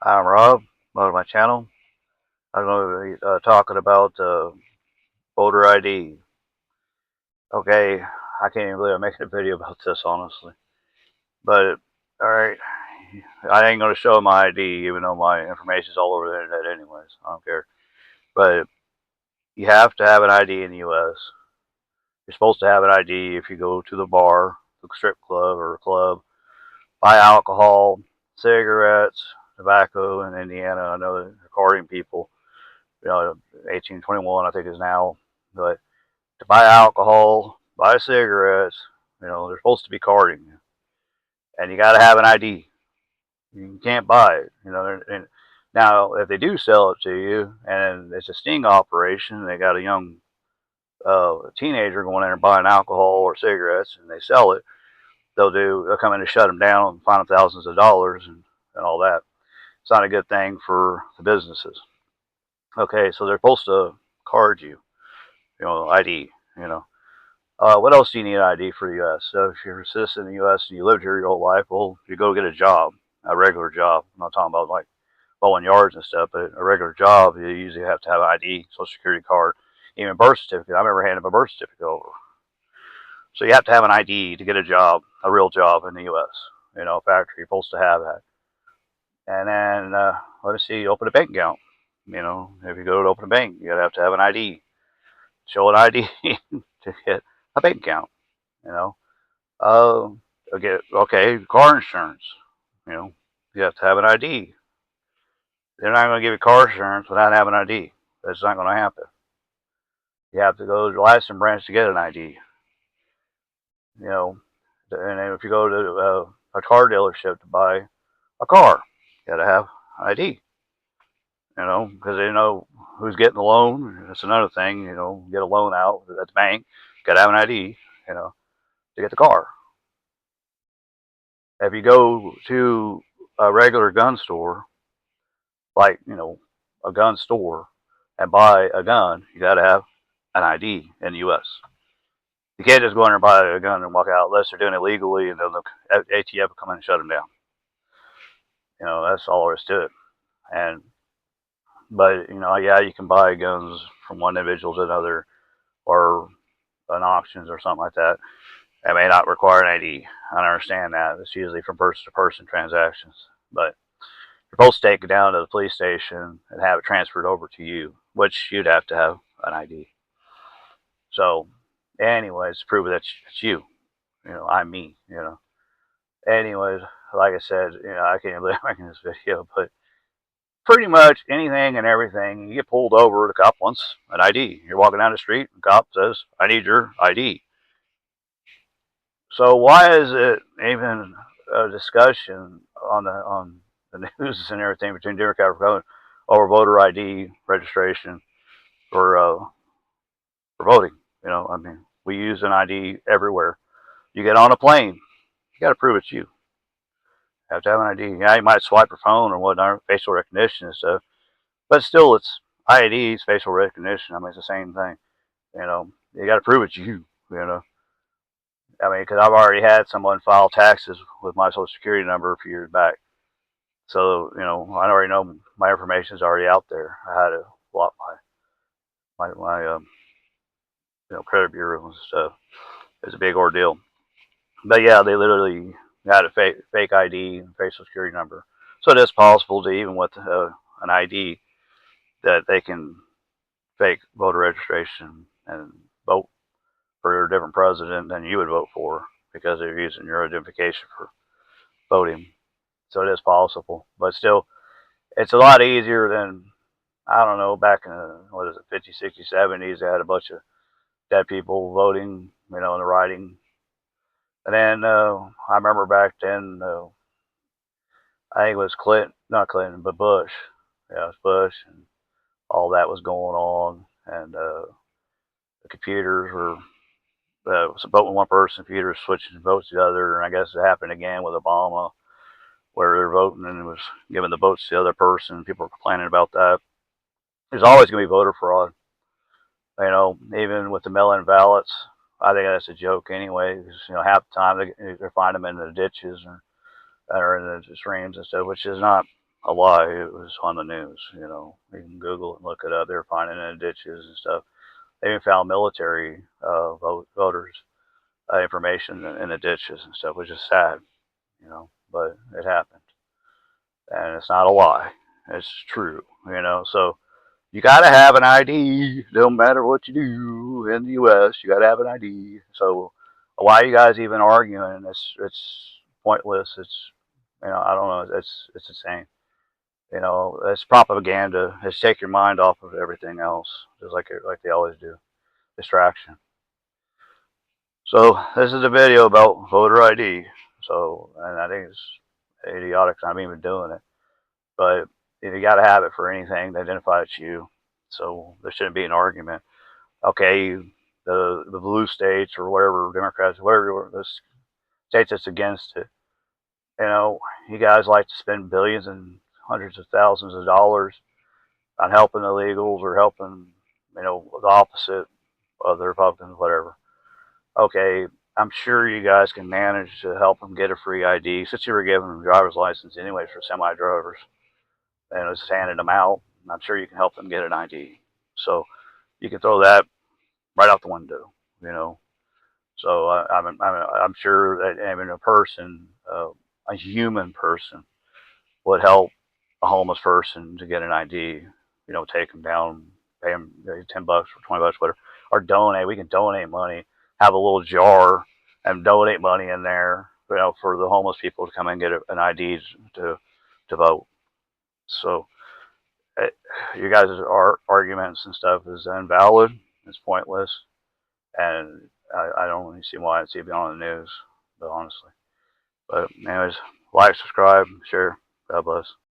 I'm Rob. Welcome to my channel. I'm going to be talking about voter ID. Okay, I can't even believe I'm making a video about this, honestly. But, alright, I ain't going to show my ID, even though my information's all over the internet anyways. I don't care. But you have to have an ID in the U.S. You're supposed to have an ID if you go to the bar, the strip club, or a club, buy alcohol, cigarettes, tobacco in Indiana. I know they're recording people, 18, 21, I think is now. But to buy alcohol, buy cigarettes, they're supposed to be carding you. And you got to have an ID. You can't buy it. And now, if they do sell it to you and it's a sting operation, they got a young teenager going in and buying alcohol or cigarettes and they sell it, they'll come in and shut them down and fine them thousands of dollars and all that. It's not a good thing for the businesses. Okay, so they're supposed to card you, ID, you know. What else do you need ID for the U.S.? So if you're a citizen in the U.S. and you lived here your whole life, well, you go get a job, a regular job. I'm not talking about like mowing yards and stuff, but a regular job, you usually have to have an ID, social security card, even birth certificate. I remember handing my birth certificate over. So you have to have an ID to get a job, a real job in the U.S. Factory, you're supposed to have that. And then, let us see, open a bank account. If you go to open a bank, you gotta have to have an ID. Show an ID to get a bank account. You know, Uh, okay, car insurance. You know, you have to have an ID. They're not going to give you car insurance without having an ID. That's not going to happen. You have to go to the license branch to get an ID. You know, and then if you go to a car dealership to buy a car, you got to have an ID. Because they know who's getting the loan. That's another thing. Get a loan out at the bank, got to have an ID. To get the car. If you go to a regular gun store, like a gun store, and buy a gun, you got to have an ID in the U.S. You can't just go in there and buy a gun and walk out unless they're doing it legally, and then the ATF will come in and shut them down. That's all there is to it. And but yeah, you can buy guns from one individual to another, or on auctions or something like that. That may not require an ID. I understand that. It's usually from person to person transactions, but you're supposed to take it down to the police station and have it transferred over to you, which you'd have to have an ID. So, anyways, to prove that it's you, I'm me, Anyways, like I said, I can't believe I'm making this video, but pretty much anything and everything, you get pulled over, the cop wants an ID. You're walking down the street, the cop says, I need your ID. So why is it even a discussion on the news and everything between Democrat and Republican over voter ID registration for for voting? I mean, we use an ID everywhere. You get on a plane, you got to prove it's you. You have to have an ID. Yeah, you might swipe your phone or whatnot, facial recognition and stuff, but still, it's IDs, facial recognition. I mean, it's the same thing. You got to prove it's you. You know, I mean, because I've already had someone file taxes with my social security number a few years back. So, I already know my information is already out there. I had to block my credit bureau and stuff. It's a big ordeal. But yeah, they literally got a fake ID and facial security number. So it is possible to, even with an ID, that they can fake voter registration and vote for a different president than you would vote for because they're using your identification for voting. So it is possible, but still, it's a lot easier than, I don't know, back in the, what is it, 50s, 60s, 70s. They had a bunch of dead people voting, in the writing. And then I remember back then, I think it was Clinton, not Clinton, but Bush. Yeah, it was Bush, and all that was going on, and the computers were voting one person, computers switching votes to the other, and I guess it happened again with Obama, where they're voting and it was giving the votes to the other person. People were complaining about that. There's always going to be voter fraud. Even with the mail-in ballots, I think that's a joke anyway. Because, half the time they find them in the ditches or in the streams and stuff, which is not a lie. It was on the news. You know, you can Google it and look it up. They were finding it in ditches and stuff. They even found military voters information in the ditches and stuff, which is sad. You know, but it happened, and it's not a lie. It's true. You know, so you got to have an ID. No matter what you do in the U.S., you got to have an ID. So why are you guys even arguing? It's pointless. It's, you know, I don't know. It's insane. You know, it's propaganda. It's take your mind off of everything else, just like they always do. Distraction. So this is a video about voter ID. So, and I think it's idiotic. I'm even doing it, but you got to have it for anything to identify it's you. So there shouldn't be an argument. Okay, the blue states or whatever, Democrats, whatever the states that's against it, you know, you guys like to spend billions and hundreds of thousands of dollars on helping illegals or helping, you know, the opposite of the Republicans, whatever. Okay, I'm sure you guys can manage to help them get a free ID since you were giving them driver's license anyways for semi-drivers and it's handing them out. I'm sure you can help them get an ID. So you can throw that right out the window, you know. So I'm sure that having a person, a human person, would help a homeless person to get an ID. You know, take them down, pay them $10 or $20, whatever, or donate. We can donate money, have a little jar, and donate money in there. You know, for the homeless people to come and get an ID to vote. So you guys' arguments and stuff is invalid. It's pointless, and I don't really see why it's even on the news, but honestly. But anyways, like, subscribe, share. God bless.